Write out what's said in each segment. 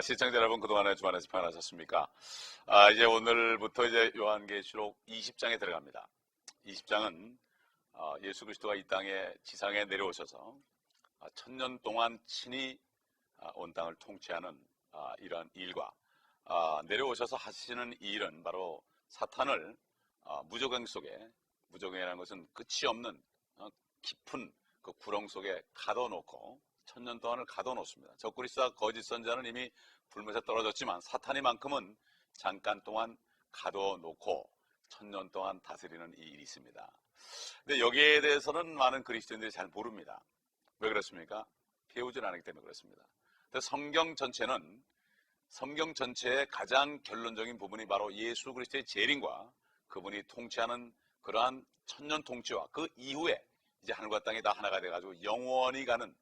시청자 여러분, 그동안에 주안에서 평안하셨습니까? 이제 오늘부터 이제 요한계시록 20장에 들어갑니다. 20장은 예수 그리스도가 이 땅에 지상에 내려오셔서 1000년 동안 친히 온 땅을 통치하는 이러한 일과 내려오셔서 하시는 이 일은 바로 사탄을 무저갱 속에, 무저갱이라는 것은 끝이 없는 깊은 그 구렁 속에 가둬놓고 1000년 동안을 가둬놓습니다. 적그리스도와 거짓 선자는 이미 불못에 떨어졌지만 사탄이만큼은 잠깐 동안 가둬놓고 1000년 동안 다스리는 이 일이 있습니다. 근데 여기에 대해서는 많은 그리스도인들이 잘 모릅니다. 왜 그렇습니까? 배우질 않기 때문에 그렇습니다. 성경 전체의 가장 결론적인 부분이 바로 예수 그리스도의 재림과 그분이 통치하는 그러한 1000년 통치와 그 이후에 이제 하늘과 땅이 다 하나가 돼가지고 영원히 가는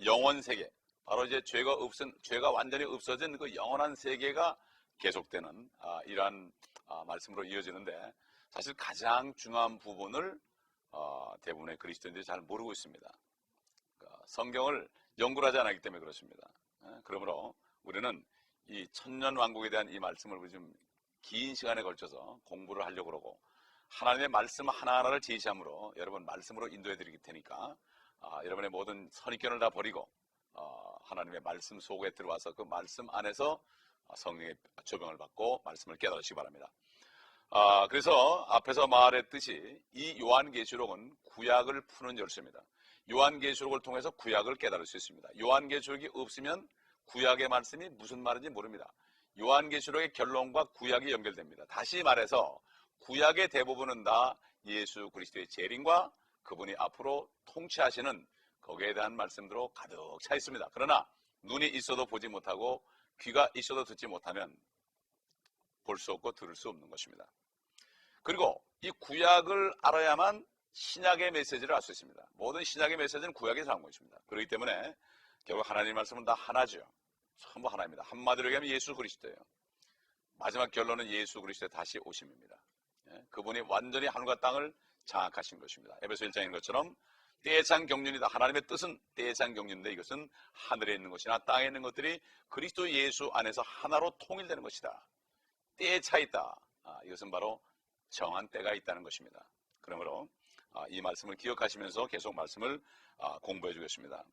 영원 세계, 바로 이제 죄가 완전히 없어진 그 영원한 세계가 계속되는 이러한 말씀으로 이어지는데, 사실 가장 중요한 부분을 대부분의 그리스도인들이 잘 모르고 있습니다. 그러니까 성경을 연구를 하지 않았기 때문에 그렇습니다. 그러므로 우리는 이 천년 왕국에 대한 이 말씀을 좀 긴 시간에 걸쳐서 공부를 하려고 그러고, 하나님의 말씀 하나하나를 제시함으로 여러분 말씀으로 인도해 드릴 테니까 여러분의 모든 선입견을 다 버리고 하나님의 말씀 속에 들어와서 그 말씀 안에서 성령의 조명을 받고 말씀을 깨달으시기 바랍니다. 그래서 앞에서 말했듯이 이 요한계시록은 구약을 푸는 열쇠입니다. 요한계시록을 통해서 구약을 깨달을 수 있습니다. 요한계시록이 없으면 구약의 말씀이 무슨 말인지 모릅니다. 요한계시록의 결론과 구약이 연결됩니다. 다시 말해서 구약의 대부분은 다 예수 그리스도의 재림과 그분이 앞으로 통치하시는 거기에 대한 말씀으로 가득 차 있습니다. 그러나 눈이 있어도 보지 못하고 귀가 있어도 듣지 못하면 볼 수 없고 들을 수 없는 것입니다. 그리고 이 구약을 알아야만 신약의 메시지를 알 수 있습니다. 모든 신약의 메시지는 구약에서 나온 것입니다. 그렇기 때문에 결국 하나님의 말씀은 다 하나죠. 전부 하나입니다. 한마디로 얘기하면 예수 그리스도예요. 마지막 결론은 예수 그리스도의 다시 오심입니다. 그분이 완전히 하늘과 땅을 장악하신 것입니다. 에베소 1장인 것처럼 때의 장 경륜이다. 하나님의 뜻은 때의 장 경륜인데 이것은 하늘에 있는 것이나 땅에 있는 것들이 그리스도 예수 안에서 하나로 통일되는 것이다. 때에 차 있다. 이것은 바로 정한 때가 있다는 것입니다. 그러므로 이 말씀을 기억하시면서 계속 말씀을 공부해 주겠습니다.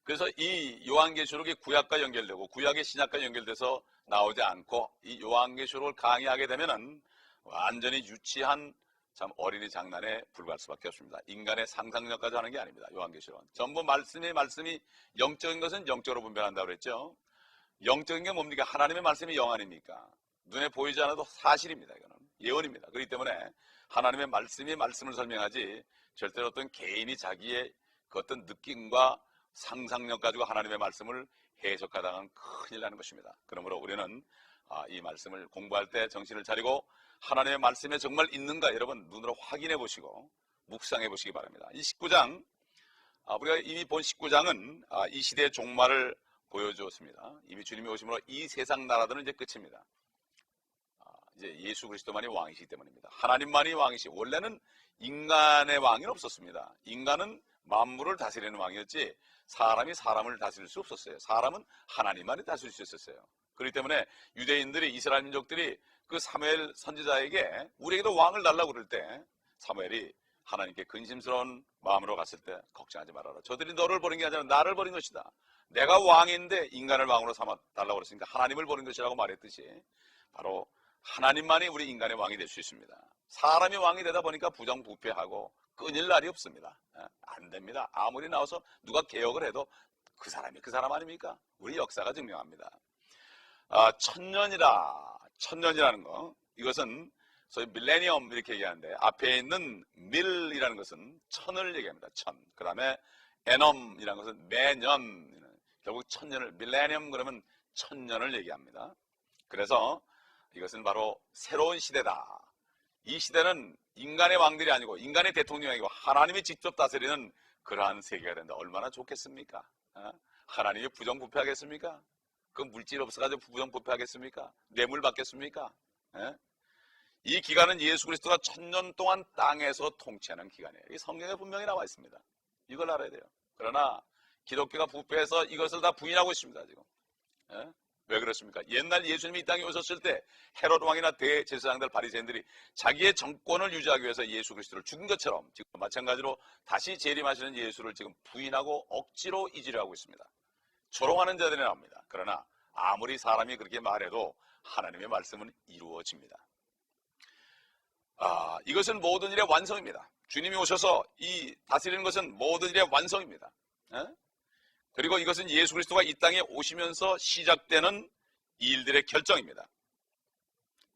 그래서 이 요한계시록이 구약과 연결되고 구약의 신약과 연결돼서 나오지 않고 이 요한계시록을 강의하게 되면은 완전히 유치한 참 어린이 장난에 불과할 수밖에 없습니다. 인간의 상상력까지 하는 게 아닙니다. 요한계시록은 전부 말씀이 영적인 것은 영적으로 분별한다고 그랬죠. 영적인 게 뭡니까? 하나님의 말씀이 영 아닙니까? 눈에 보이지 않아도 사실입니다. 이거는 예언입니다. 그렇기 때문에 하나님의 말씀이 말씀을 설명하지 절대로 어떤 개인이 자기의 그 어떤 느낌과 상상력 가지고 하나님의 말씀을 해석하다가는 큰일 나는 것입니다. 그러므로 우리는 이 말씀을 공부할 때 정신을 차리고 하나님의 말씀에 정말 있는가 여러분 눈으로 확인해 보시고 묵상해 보시기 바랍니다. 이 19장, 우리가 이미 본 19장은 이 시대의 종말을 보여주었습니다. 이미 주님이 오심으로 이 세상 나라들은 이제 끝입니다. 이제 예수 그리스도만이 왕이시기 때문입니다. 하나님만이 왕이시고, 원래는 인간의 왕은 없었습니다. 인간은 만물을 다스리는 왕이었지 사람이 사람을 다스릴 수 없었어요. 사람은 하나님만이 다스릴 수 있었어요. 그렇기 때문에 유대인들이, 이스라엘 민족들이 그 사무엘 선지자에게 우리에게도 왕을 달라고 그럴 때 사무엘이 하나님께 근심스러운 마음으로 갔을 때 걱정하지 말아라. 저들이 너를 버린 게 아니라 나를 버린 것이다. 내가 왕인데 인간을 왕으로 삼아 달라고 그랬으니까 하나님을 버린 것이라고 말했듯이 바로 하나님만이 우리 인간의 왕이 될 수 있습니다. 사람이 왕이 되다 보니까 부정부패하고 끊일 날이 없습니다. 안 됩니다. 아무리 나와서 누가 개혁을 해도 그 사람이 그 사람 아닙니까? 우리 역사가 증명합니다. 천년이라는 거, 이것은 소위 밀레니엄 이렇게 얘기하는데 앞에 있는 밀이라는 것은 천을 얘기합니다. 천. 그 다음에 에넘이라는 것은 매년, 결국 천년을, 밀레니엄 그러면 천년을 얘기합니다. 그래서 이것은 바로 새로운 시대다. 이 시대는 인간의 왕들이 아니고 인간의 대통령이 아니고 하나님이 직접 다스리는 그러한 세계가 된다. 얼마나 좋겠습니까? 하나님이 부정부패하겠습니까? 그 물질 없어가지고 부정부패하겠습니까? 뇌물 받겠습니까? 이 기간은 예수 그리스도가 1000년 동안 땅에서 통치하는 기간이에요. 이 성경에 분명히 나와 있습니다. 이걸 알아야 돼요. 그러나 기독교가 부패해서 이것을 다 부인하고 있습니다. 지금 예? 왜 그렇습니까? 옛날 예수님이 이 땅에 오셨을 때 헤롯 왕이나 대제사장들 바리새인들이 자기의 정권을 유지하기 위해서 예수 그리스도를 죽인 것처럼 지금 마찬가지로 다시 재림하시는 예수를 지금 부인하고 억지로 잊으려 하고 있습니다. 조롱하는 자들이 나옵니다. 그러나 아무리 사람이 그렇게 말해도 하나님의 말씀은 이루어집니다. 이것은 모든 일의 완성입니다. 주님이 오셔서 이 다스리는 것은 모든 일의 완성입니다. 예? 그리고 이것은 예수 그리스도가 이 땅에 오시면서 시작되는 일들의 결정입니다.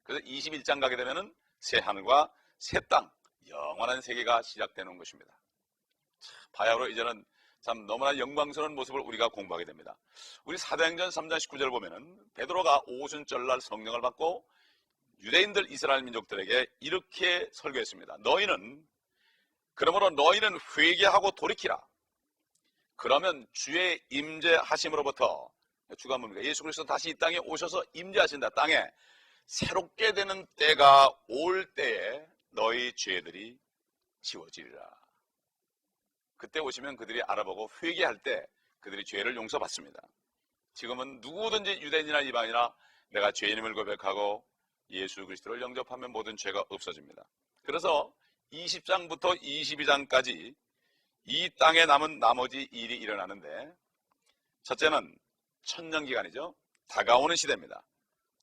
그래서 21장 가게 되면은 새 하늘과 새 땅, 영원한 세계가 시작되는 것입니다. 바야흐로 이제는 참 너무나 영광스러운 모습을 우리가 공부하게 됩니다. 우리 사도행전 3장 19절 보면은 베드로가 오순절날 성령을 받고 유대인들 이스라엘 민족들에게 이렇게 설교했습니다. 그러므로 너희는 회개하고 돌이키라. 그러면 주의 임재하심으로부터, 주가 뭡니까? 예수 그리스도 다시 이 땅에 오셔서 임재하신다. 땅에 새롭게 되는 때가 올 때에 너희 죄들이 지워지리라. 그때 오시면 그들이 알아보고 회개할 때 그들이 죄를 용서받습니다. 지금은 누구든지 유대인이나 이방이나 내가 죄인임을 고백하고 예수 그리스도를 영접하면 모든 죄가 없어집니다. 그래서 20장부터 22장까지 이 땅에 남은 나머지 일이 일어나는데, 첫째는 천년기간이죠. 다가오는 시대입니다.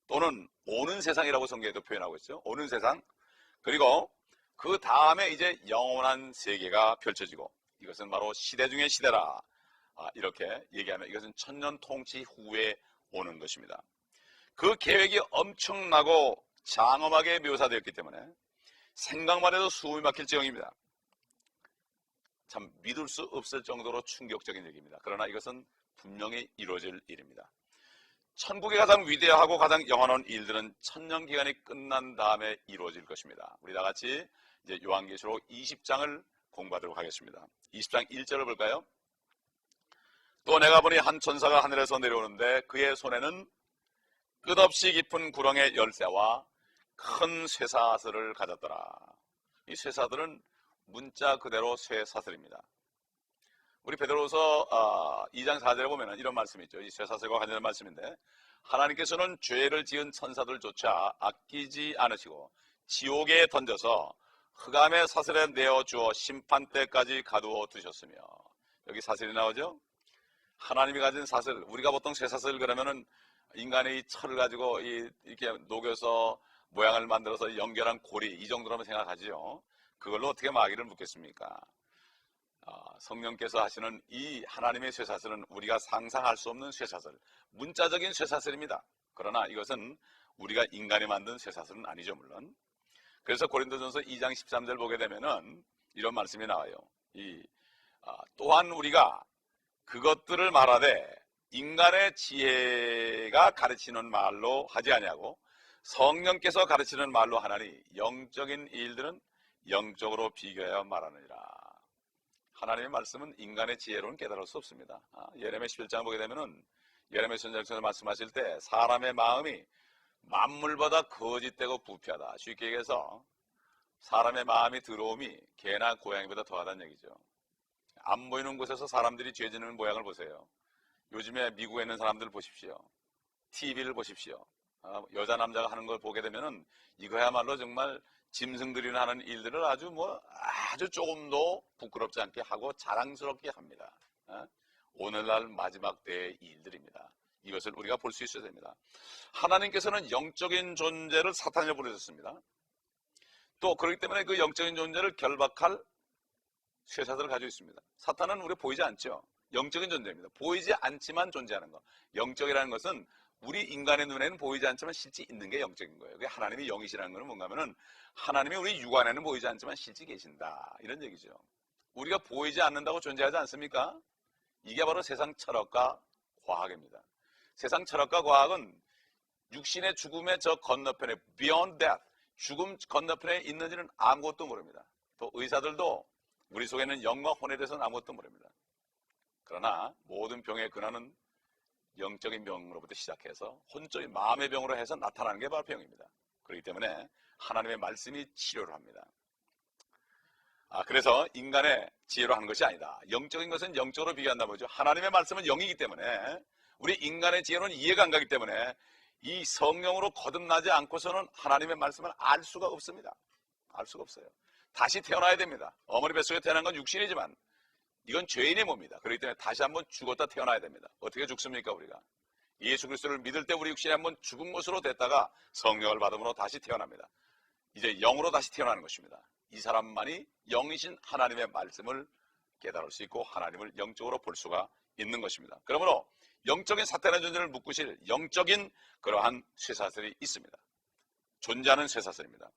또는 오는 세상이라고 성경에도 표현하고 있죠. 오는 세상. 그리고 그 다음에 이제 영원한 세계가 펼쳐지고, 이것은 바로 시대 중의 시대라, 이렇게 얘기하면 이것은 천년 통치 후에 오는 것입니다. 그 계획이 엄청나고 장엄하게 묘사되었기 때문에 생각만 해도 숨이 막힐 지경입니다. 참 믿을 수 없을 정도로 충격적인 얘기입니다. 그러나 이것은 분명히 이루어질 일입니다. 천국의 가장 위대하고 가장 영원한 일들은 천년기간이 끝난 다음에 이루어질 것입니다. 우리 다 같이 이제 요한계시록 20장을 공부하도록 하겠습니다. 20장 1절을 볼까요? 또 내가 보니 한 천사가 하늘에서 내려오는데 그의 손에는 끝없이 깊은 구렁의 열쇠와 큰 쇠사슬을 가졌더라. 이 쇠사슬은 문자 그대로 쇠사슬입니다. 우리 베드로서 2장 4절에 보면 이런 말씀이 있죠. 이 쇠사슬과 관련된 말씀인데, 하나님께서는 죄를 지은 천사들조차 아끼지 않으시고 지옥에 던져서 흑암의 사슬에 내어주어 심판 때까지 가두어 두셨으며, 여기 사슬이 나오죠. 하나님이 가진 사슬, 우리가 보통 쇠사슬 그러면은 인간의 철을 가지고 이렇게 녹여서 모양을 만들어서 연결한 고리, 이 정도라면 생각하지요. 그걸로 어떻게 마귀를 묶겠습니까? 성령께서 하시는 이 하나님의 쇠사슬은 우리가 상상할 수 없는 쇠사슬, 문자적인 쇠사슬입니다. 그러나 이것은 우리가 인간이 만든 쇠사슬은 아니죠, 물론. 그래서 고린도전서 2장 13절 보게 되면은 이런 말씀이 나와요. 또한 우리가 그것들을 말하되 인간의 지혜가 가르치는 말로 하지 아니하고 성령께서 가르치는 말로 하나니 영적인 일들은 영적으로 비교하여 말하느니라. 하나님의 말씀은 인간의 지혜로는 깨달을 수 없습니다. 예레미야 11장 보게 되면은 예레미야 선지자께서 말씀하실 때 사람의 마음이 만물보다 거짓되고 부패하다. 쉽게 얘기해서 사람의 마음이 더러움이 개나 고양이보다 더하다는 얘기죠. 안 보이는 곳에서 사람들이 죄 짓는 모양을 보세요. 요즘에 미국에 있는 사람들 보십시오. TV를 보십시오. 여자 남자가 하는 걸 보게 되면은 이거야말로 정말 짐승들이나 하는 일들을 아주 조금도 부끄럽지 않게 하고 자랑스럽게 합니다. 오늘날 마지막 때의 일들입니다. 이것을 우리가 볼 수 있어야 됩니다. 하나님께서는 영적인 존재를 사탄이라고 부르셨습니다. 또 그렇기 때문에 그 영적인 존재를 결박할 쇠사슬을 가지고 있습니다. 사탄은 우리 보이지 않죠. 영적인 존재입니다. 보이지 않지만 존재하는 것. 영적이라는 것은 우리 인간의 눈에는 보이지 않지만 실제 있는 게 영적인 거예요. 그게 하나님이 영이시라는 것은 뭔가 하면은 하나님이 우리 육안에는 보이지 않지만 실제 계신다, 이런 얘기죠. 우리가 보이지 않는다고 존재하지 않습니까? 이게 바로 세상 철학과 과학입니다. 세상 철학과 과학은 육신의 죽음의 저 건너편에 beyond death, 죽음 건너편에 있는지는 아무것도 모릅니다. 또 의사들도 우리 속에 있는 영과 혼에 대해서는 아무것도 모릅니다. 그러나 모든 병의 근원은 영적인 병으로부터 시작해서 혼적인 마음의 병으로 해서 나타나는 게 바로 병입니다. 그렇기 때문에 하나님의 말씀이 치료를 합니다. 그래서 인간의 지혜로 하는 것이 아니다. 영적인 것은 영적으로 비교한다 보죠. 하나님의 말씀은 영이기 때문에 우리 인간의 지혜로는 이해가 안 가기 때문에 이 성령으로 거듭나지 않고서는 하나님의 말씀을 알 수가 없습니다. 알 수가 없어요. 다시 태어나야 됩니다. 어머니 뱃속에 태어난 건 육신이지만 이건 죄인의 몸이다. 그렇기 때문에 다시 한번 죽었다 태어나야 됩니다. 어떻게 죽습니까? 우리가 예수 그리스도를 믿을 때 우리 육신이 한번 죽은 것으로 됐다가 성령을 받음으로 다시 태어납니다. 이제 영으로 다시 태어나는 것입니다. 이 사람만이 영이신 하나님의 말씀을 깨달을 수 있고 하나님을 영적으로 볼 수가 있는 것입니다. 그러므로 영적인 사탄의 존재를 묶으실 영적인 그러한 쇠사슬이 있습니다. 존재하는 쇠사슬입니다.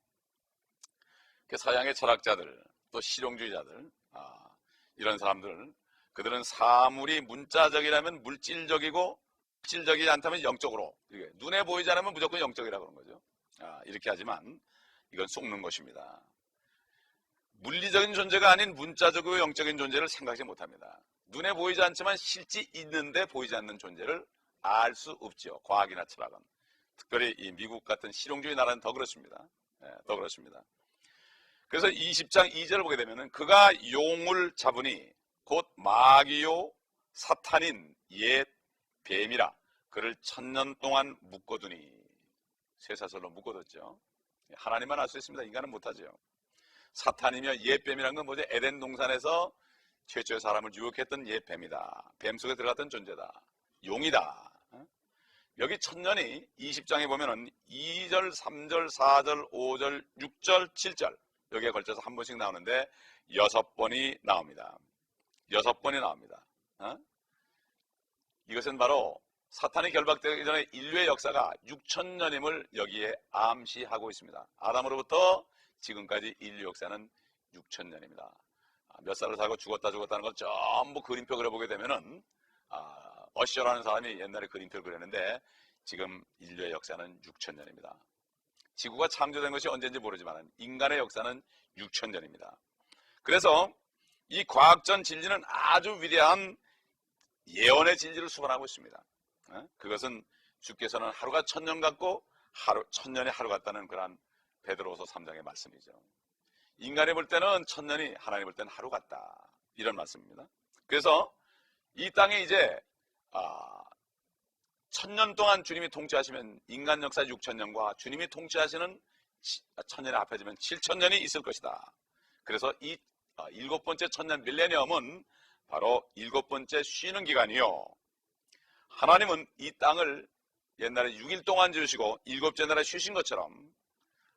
서양의 철학자들, 또 실용주의자들, 이런 사람들, 그들은 사물이 문자적이라면 물질적이고 물질적이지 않다면 영적으로, 눈에 보이지 않으면 무조건 영적이라고 그런 거죠. 이렇게 하지만 이건 속는 것입니다. 물리적인 존재가 아닌 문자적이고 영적인 존재를 생각하지 못합니다. 눈에 보이지 않지만 실제 있는데 보이지 않는 존재를 알 수 없죠. 과학이나 철학은. 특별히 이 미국 같은 실용주의 나라는 더 그렇습니다. 더 그렇습니다. 그래서 20장 2절을 보게 되면은 그가 용을 잡으니 곧 마귀요 사탄인 옛 뱀이라 그를 1000년 동안 묶어두니. 쇠사슬로 묶어뒀죠. 하나님만 알 수 있습니다. 인간은 못하죠. 사탄이며 옛 뱀이란 건 뭐죠? 에덴 동산에서 최초의 사람을 유혹했던 옛 뱀이다. 뱀 속에 들어갔던 존재다. 용이다. 여기 1000년이 20장에 보면은 2절, 3절, 4절, 5절, 6절, 7절 여기에 걸쳐서 한 번씩 나오는데 6번이 나옵니다. 6번이 나옵니다. 이것은 바로 사탄이 결박되기 전에 인류의 역사가 6000년임을 여기에 암시하고 있습니다. 아담으로부터 지금까지 인류 역사는 6000년입니다. 몇 살을 살고 죽었다는 걸 전부 그림표 그려보게 되면은 어셔라는 사람이 옛날에 그림표를 그렸는데 지금 인류의 역사는 6000년입니다. 지구가 창조된 것이 언제인지 모르지만 인간의 역사는 6000년입니다. 그래서 이 과학전 진리는 아주 위대한 예언의 진리를 수반하고 있습니다. 그것은 주께서는 하루가 1000년 같고 1000년이 하루 같다는 그러한 베드로후서 3장의 말씀이죠. 인간이 볼 때는 1000년이 하나님 볼 때는 하루 같다. 이런 말씀입니다. 그래서 이 땅에 이제 1000년 동안 주님이 통치하시면 인간 역사 6000년과 주님이 통치하시는 1000년이 합해지면 7000년이 있을 것이다. 그래서 이 7번째 1000년 밀레니엄은 바로 7번째 쉬는 기간이요. 하나님은 이 땅을 옛날에 6일 동안 지으시고 7째 날에 쉬신 것처럼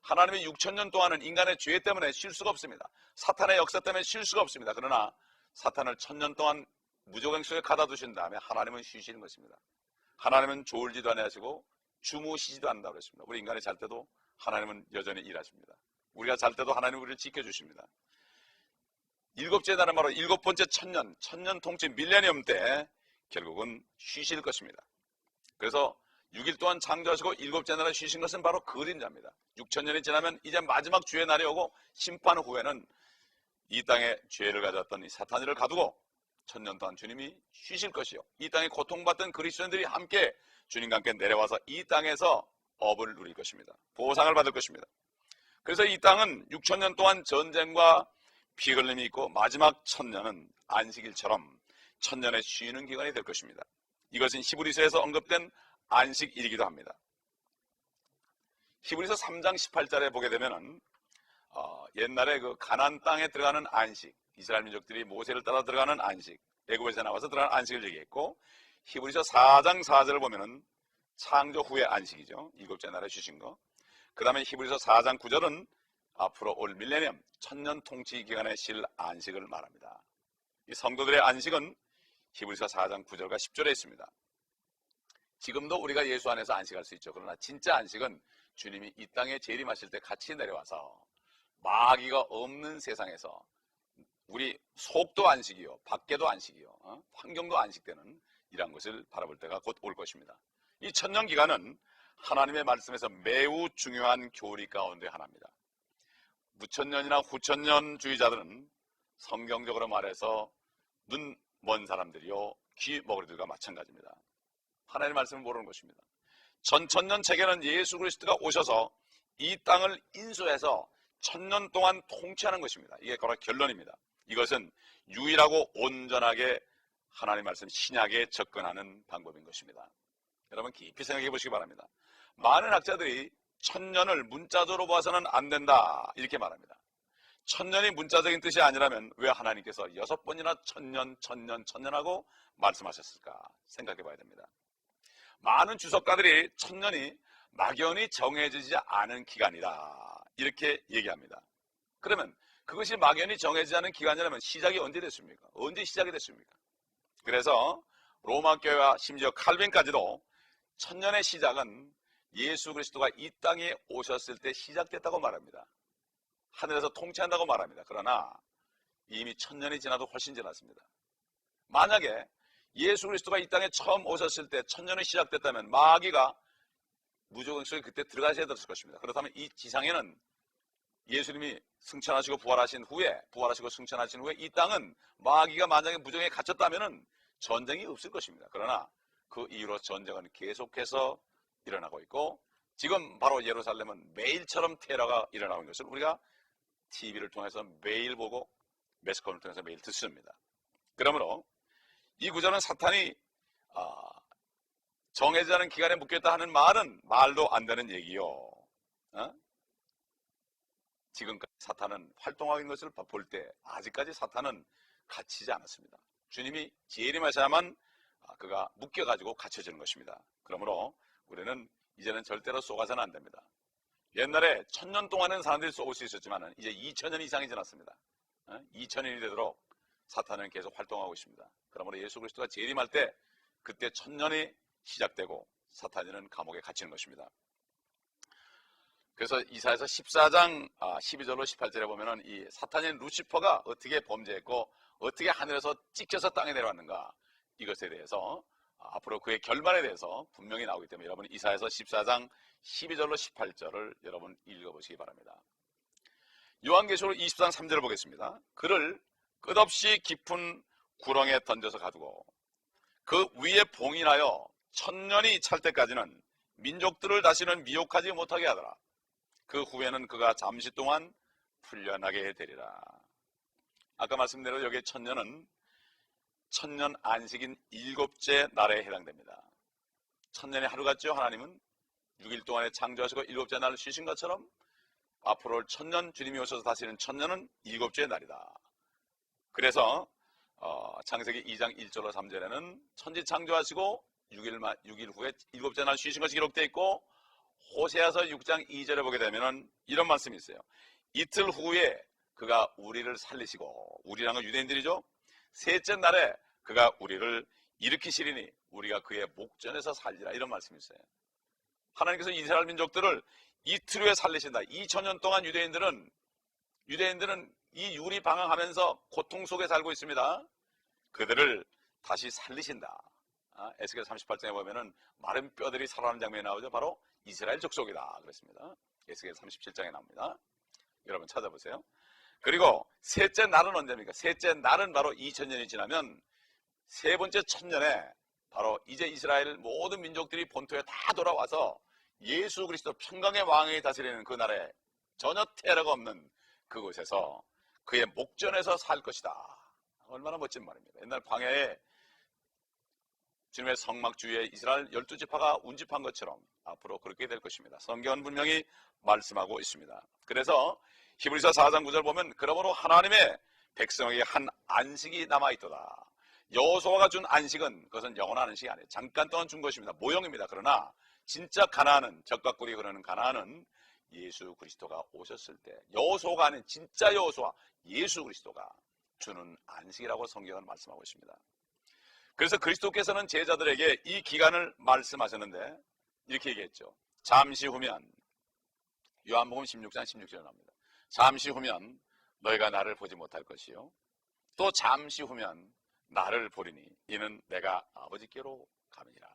하나님의 6000년 동안은 인간의 죄 때문에 쉴 수가 없습니다. 사탄의 역사 때문에 쉴 수가 없습니다. 그러나 사탄을 1000년 동안 무조건 속에 가둬두신 다음에 하나님은 쉬시는 것입니다. 하나님은 졸지도 아니하시고 주무시지도 않는다고 그랬습니다. 우리 인간이 잘 때도 하나님은 여전히 일하십니다. 우리가 잘 때도 하나님은 우리를 지켜주십니다. 7째 날은 바로 7번째 1000년 통치 밀레니엄 때 결국은 쉬실 것입니다. 그래서 6일 동안 창조하시고 7째 날에 쉬신 것은 바로 그림자입니다. 6000년이 지나면 이제 마지막 주의 날이 오고 심판 후에는 이 땅에 죄를 가졌던 이 사탄이를 가두고 1000년 동안 주님이 쉬실 것이요. 이 땅에 고통받던 그리스도인들이 함께 주님과 함께 내려와서 이 땅에서 업을 누릴 것입니다. 보상을 받을 것입니다. 그래서 이 땅은 6000년 동안 전쟁과 피 흘림이 있고 마지막 1000년은 안식일처럼 1000년의 쉬는 기간이 될 것입니다. 이것은 히브리서에서 언급된 안식일이기도 합니다. 히브리서 3장 18절에 보게 되면은 옛날에 그 가나안 땅에 들어가는 안식, 이스라엘 민족들이 모세를 따라 들어가는 안식, 애굽에서 나와서 들어가는 안식을 얘기했고, 히브리서 4장 4절을 보면은 창조 후의 안식이죠. 7째 날에 쉬신 거. 그 다음에 히브리서 4장 9절은 앞으로 올 밀레니엄 1000년 통치 기간에 쉴 안식을 말합니다. 이 성도들의 안식은 히브리서 4장 9절과 10절에 있습니다. 지금도 우리가 예수 안에서 안식할 수 있죠. 그러나 진짜 안식은 주님이 이 땅에 재림하실 때 같이 내려와서 마귀가 없는 세상에서 우리 속도 안식이요, 밖에도 안식이요, 환경도 안식되는 이러한 것을 바라볼 때가 곧 올 것입니다. 이 1000년 기간은 하나님의 말씀에서 매우 중요한 교리 가운데 하나입니다. 무천년이나 후천년주의자들은 성경적으로 말해서 눈 먼 사람들이요, 귀 먹으리들과 마찬가지입니다. 하나님의 말씀을 모르는 것입니다. 전천년 체계는 예수 그리스도가 오셔서 이 땅을 인수해서 1000년 동안 통치하는 것입니다. 이게 바로 결론입니다. 이것은 유일하고 온전하게 하나님 말씀 신약에 접근하는 방법인 것입니다. 여러분 깊이 생각해 보시기 바랍니다. 많은 학자들이 천년을 문자적으로 봐서는 안 된다 이렇게 말합니다. 천년이 문자적인 뜻이 아니라면 왜 하나님께서 6번이나 천년하고 말씀하셨을까 생각해 봐야 됩니다. 많은 주석가들이 천년이 막연히 정해지지 않은 기간이다 이렇게 얘기합니다. 그러면 그것이 막연히 정해지지 않은 기간이라면 시작이 언제 됐습니까? 언제 시작이 됐습니까? 그래서 로마 교회와 심지어 칼빈까지도 천년의 시작은 예수 그리스도가 이 땅에 오셨을 때 시작됐다고 말합니다. 하늘에서 통치한다고 말합니다. 그러나 이미 천년이 지나도 훨씬 지났습니다. 만약에 예수 그리스도가 이 땅에 처음 오셨을 때 천년이 시작됐다면 마귀가 무조건 속에 그때 들어가셔야 됐을 것입니다. 그렇다면 이 지상에는 예수님이 승천하시고 부활하시고 승천하신 후에 이 땅은 마귀가 만약에 무정에 갇혔다면 전쟁이 없을 것입니다. 그러나 그 이후로 전쟁은 계속해서 일어나고 있고 지금 바로 예루살렘은 매일처럼 테러가 일어나고 있는 것을 우리가 TV를 통해서 매일 보고 매스컴을 통해서 매일 듣습니다. 그러므로 이 구절은 사탄이 정해지지 않은 기간에 묶였다 하는 말은 말도 안 되는 얘기요. 지금까지 사탄은 활동하고 있는 것을 볼 때 아직까지 사탄은 갇히지 않았습니다. 주님이 재림하셔야만 그가 묶여가지고 갇혀지는 것입니다. 그러므로 우리는 이제는 절대로 속아서는 안 됩니다. 옛날에 1000년 동안은 사람들이 속을 수 있었지만 이제 2000년 이상이 지났습니다. 2000년이 되도록 사탄은 계속 활동하고 있습니다. 그러므로 예수 그리스도가 재림할 때 그때 1000년이 시작되고 사탄은 감옥에 갇히는 것입니다. 그래서 이사야서 14장 12절로 18절에 보면은 이 사탄인 루시퍼가 어떻게 범죄했고 어떻게 하늘에서 찍혀서 땅에 내려왔는가 이것에 대해서 앞으로 그의 결말에 대해서 분명히 나오기 때문에 여러분 이사야서 14장 12절로 18절을 여러분 읽어보시기 바랍니다. 요한계시록 20장 3절을 보겠습니다. 그를 끝없이 깊은 구렁에 던져서 가두고 그 위에 봉인하여 1000년이 찰 때까지는 민족들을 다시는 미혹하지 못하게 하더라. 그 후에는 그가 잠시 동안 풀려나게 되리라. 아까 말씀대로 여기에 1000년은 천년 안식인 7째 날에 해당됩니다. 1000년의 하루 같죠? 하나님은 6일 동안에 창조하시고 7째 날을 쉬신 것처럼 앞으로 1000년 주님이 오셔서 다시는 1000년은 7째 날이다. 그래서 창세기 2장 1절로 3절에는 천지 창조하시고 6일 후에 7째 날 쉬신 것이 기록되어 있고 호세아서 6장 2절에 보게 되면 이런 말씀이 있어요. 이틀 후에 그가 우리를 살리시고 우리란 건 유대인들이죠. 셋째 날에 그가 우리를 일으키시리니 우리가 그의 목전에서 살리라 이런 말씀이 있어요. 하나님께서 이스라엘 민족들을 이틀 후에 살리신다. 2000년 동안 유대인들은 이 육이 방황하면서 고통 속에 살고 있습니다. 그들을 다시 살리신다. 에스겔 38장에 보면은 마른 뼈들이 살아나는 장면이 나오죠. 바로 이스라엘 족속이다 그랬습니다. 에스겔 37장에 나옵니다. 여러분 찾아보세요. 그리고 셋째 날은 언제입니까? 셋째 날은 바로 2000년이 지나면 세 번째 천년에 바로 이제 이스라엘 모든 민족들이 본토에 다 돌아와서 예수 그리스도 평강의 왕이 다스리는 그 날에 전혀 테러가 없는 그곳에서 그의 목전에서 살 것이다. 얼마나 멋진 말입니다. 옛날 광야에 주님의 성막 주위에 이스라엘 12지파가 운집한 것처럼 앞으로 그렇게 될 것입니다. 성경은 분명히 말씀하고 있습니다. 그래서 히브리서 4장 9절 보면 그러므로 하나님의 백성에게 한 안식이 남아있도다. 여호수아가 준 안식은 그것은 영원한 안식이 아니에요. 잠깐 동안 준 것입니다. 모형입니다. 그러나 진짜 가나안은 적각골이 그러는 가나안은 예수 그리스도가 오셨을 때 여호수아가 아닌 진짜 여호수아 예수 그리스도가 주는 안식이라고 성경은 말씀하고 있습니다. 그래서 그리스도께서는 제자들에게 이 기간을 말씀하셨는데 이렇게 얘기했죠. 잠시 후면 요한복음 16장 16절에 나옵니다. 잠시 후면 너희가 나를 보지 못할 것이요 또 잠시 후면 나를 보리니 이는 내가 아버지께로 가느니라.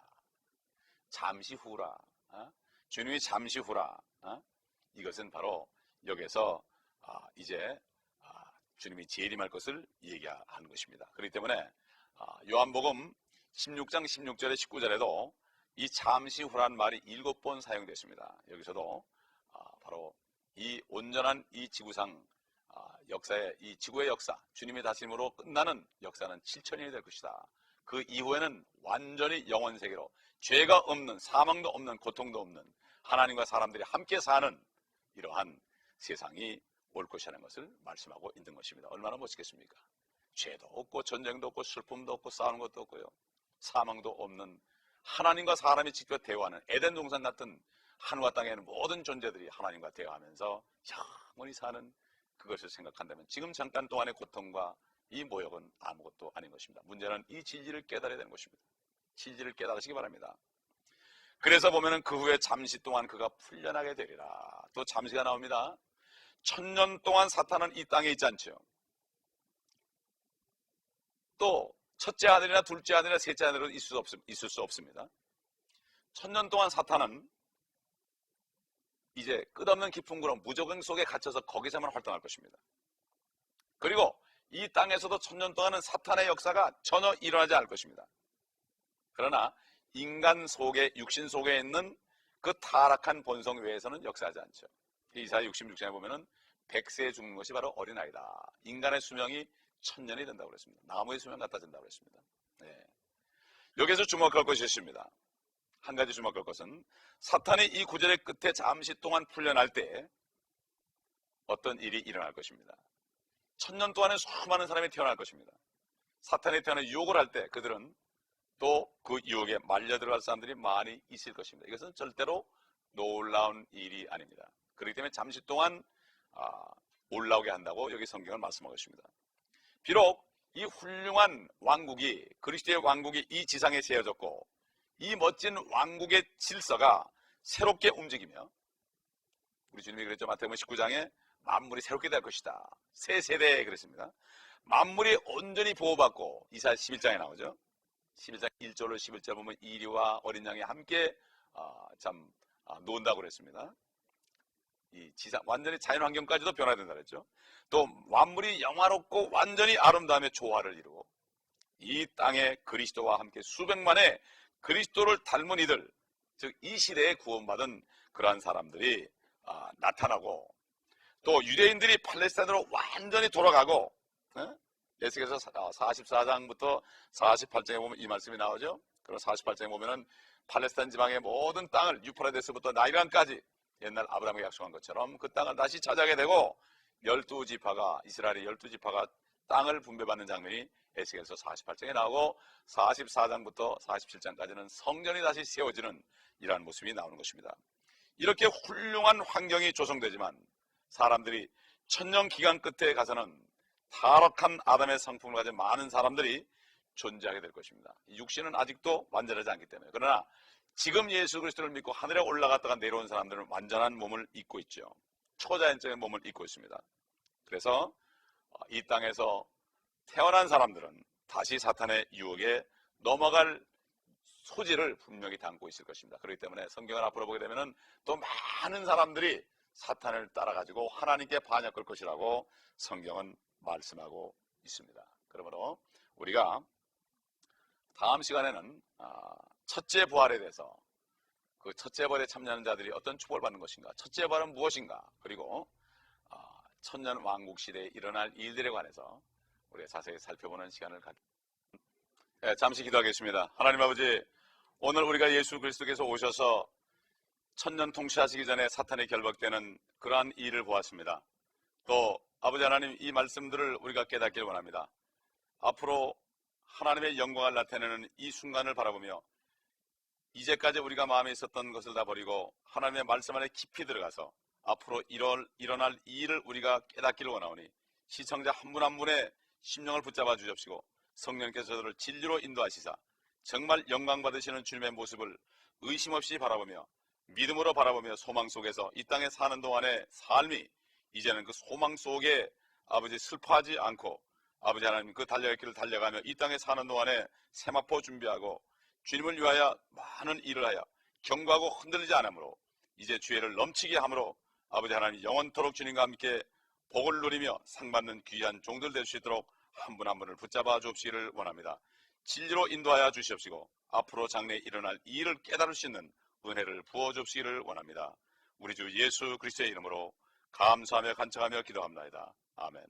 잠시 후라. 주님이 잠시 후라. 이것은 바로 여기서 이제 주님이 재림할 것을 얘기하는 것입니다. 그렇기 때문에 요한복음 16장 16절에 19절에도 이 잠시 후란 말이 7번 사용됐습니다. 여기서도 바로 이 온전한 이 지구상 역사의 이 지구의 역사 주님의 다스림으로 끝나는 역사는 7000년이 될 것이다. 그 이후에는 완전히 영원 세계로 죄가 없는, 사망도 없는, 고통도 없는 하나님과 사람들이 함께 사는 이러한 세상이 올 것이라는 것을 말씀하고 있는 것입니다. 얼마나 멋지겠습니까? 죄도 없고 전쟁도 없고 슬픔도 없고 싸우는 것도 없고요, 사망도 없는, 하나님과 사람이 직접 대화하는 에덴 동산 같은 하늘과 땅에 있는 모든 존재들이 하나님과 대화하면서 영원히 사는 그것을 생각한다면 지금 잠깐 동안의 고통과 이 모욕은 아무것도 아닌 것입니다. 문제는 이 진리를 깨달아야 되는 것입니다. 진리를 깨달으시기 바랍니다. 그래서 보면은 그 후에 잠시 동안 그가 풀려나게 되리라. 또 잠시가 나옵니다. 1000년 동안 사탄은 이 땅에 있지 않죠. 또 첫째 아들이나 둘째 아들이나 셋째 아들은 있을 수 없습니다. 1000년 동안 사탄은 이제 끝없는 깊은 구름, 무저갱 속에 갇혀서 거기서만 활동할 것입니다. 그리고 이 땅에서도 1000년 동안은 사탄의 역사가 전혀 일어나지 않을 것입니다. 그러나 인간 속에, 육신 속에 있는 그 타락한 본성 외에서는 역사하지 않죠. 이사야 66장에 보면은 100세에 죽는 것이 바로 어린아이다. 인간의 수명이 1000년이 된다고 그랬습니다. 나무의 수명 갖다 준다고 그랬습니다. 네. 여기서 주목할 것이 있습니다. 한 가지 주목할 것은 사탄이 이 구절의 끝에 잠시 동안 풀려날 때 어떤 일이 일어날 것입니다. 1000년 동안에 수많은 사람이 태어날 것입니다. 사탄이 태어나 유혹을 할 때 그들은 또 그 유혹에 말려 들어갈 사람들이 많이 있을 것입니다. 이것은 절대로 놀라운 일이 아닙니다. 그렇기 때문에 잠시 동안 올라오게 한다고 여기 성경은 말씀하고 있습니다. 비록 이 훌륭한 왕국이, 그리스도의 왕국이 이 지상에 세워졌고 이 멋진 왕국의 질서가 새롭게 움직이며, 우리 주님이 그랬죠. 마태복음 19장에 만물이 새롭게 될 것이다. 새 세대에 그랬습니다. 만물이 온전히 보호받고, 이사야 11장에 나오죠. 11장 1절로 11절 보면 이리와 어린 양이 함께 논다고 그랬습니다. 이 지상 완전히 자연환경까지도 변화된다 그랬죠. 또 만물이 영화롭고 완전히 아름다움의 조화를 이루고 이 땅에 그리스도와 함께 수백만의 그리스도를 닮은 이들, 즉 이 시대에 구원받은 그러한 사람들이 나타나고, 또 유대인들이 팔레스타인으로 완전히 돌아가고, 에스겔서 44장부터 48장에 보면 이 말씀이 나오죠. 그리고 48장에 보면은 팔레스타인 지방의 모든 땅을 유프라데스부터 나일강까지 옛날 아브라함이 약속한 것처럼 그 땅을 다시 차지하게 되고, 12지파가, 이스라엘의 12지파가 땅을 분배받는 장면이 에스겔서 48장에 나오고 44장부터 47장까지는 성전이 다시 세워지는 이러한 모습이 나오는 것입니다. 이렇게 훌륭한 환경이 조성되지만 사람들이 1000년 기간 끝에 가서는 타락한 아담의 성품을 가진 많은 사람들이 존재하게 될 것입니다. 육신은 아직도 완전하지 않기 때문에. 그러나 지금 예수 그리스도를 믿고 하늘에 올라갔다가 내려온 사람들은 완전한 몸을 입고 있죠. 초자연적인 몸을 입고 있습니다. 그래서 이 땅에서 태어난 사람들은 다시 사탄의 유혹에 넘어갈 소지를 분명히 담고 있을 것입니다. 그렇기 때문에 성경을 앞으로 보게 되면 또 많은 사람들이 사탄을 따라가지고 하나님께 반역할 것이라고 성경은 말씀하고 있습니다. 그러므로 우리가 다음 시간에는 첫째 부활에 대해서, 그 첫째 부활에 참여하는 자들이 어떤 축복을 받는 것인가, 첫째 부활은 무엇인가, 그리고 천년 왕국 시대에 일어날 일들에 관해서 우리가 자세히 살펴보는 시간을 잠시 기도하겠습니다. 하나님 아버지, 오늘 우리가 예수 그리스도께서 오셔서 천년 통치하시기 전에 사탄에 결박되는 그러한 일을 보았습니다. 또 아버지 하나님, 이 말씀들을 우리가 깨닫길 원합니다. 앞으로 하나님의 영광을 나타내는 이 순간을 바라보며 이제까지 우리가 마음에 있었던 것을 다 버리고 하나님의 말씀 안에 깊이 들어가서 앞으로 일어날 이 일을 우리가 깨닫기를 원하오니 시청자 한 분 한 분의 심령을 붙잡아 주십시고 성령께서 저들을 진리로 인도하시사 정말 영광 받으시는 주님의 모습을 의심 없이 바라보며 믿음으로 바라보며 소망 속에서 이 땅에 사는 동안의 삶이 이제는 그 소망 속에 아버지 슬퍼하지 않고 아버지 하나님 그 달려갈 길을 달려가며 이 땅에 사는 동안에 세마포 준비하고 주님을 위하여 많은 일을 하여 경고하고 흔들리지 않으므로 이제 주의를 넘치게 함으로 아버지 하나님 영원토록 주님과 함께 복을 누리며 상받는 귀한 종들 될 수 있도록 한 분 한 분을 붙잡아 주옵시기를 원합니다. 진리로 인도하여 주시옵시고 앞으로 장래에 일어날 이 일을 깨달을 수 있는 은혜를 부어 주옵시기를 원합니다. 우리 주 예수 그리스도의 이름으로 감사하며 간청하며 기도합니다. 아멘.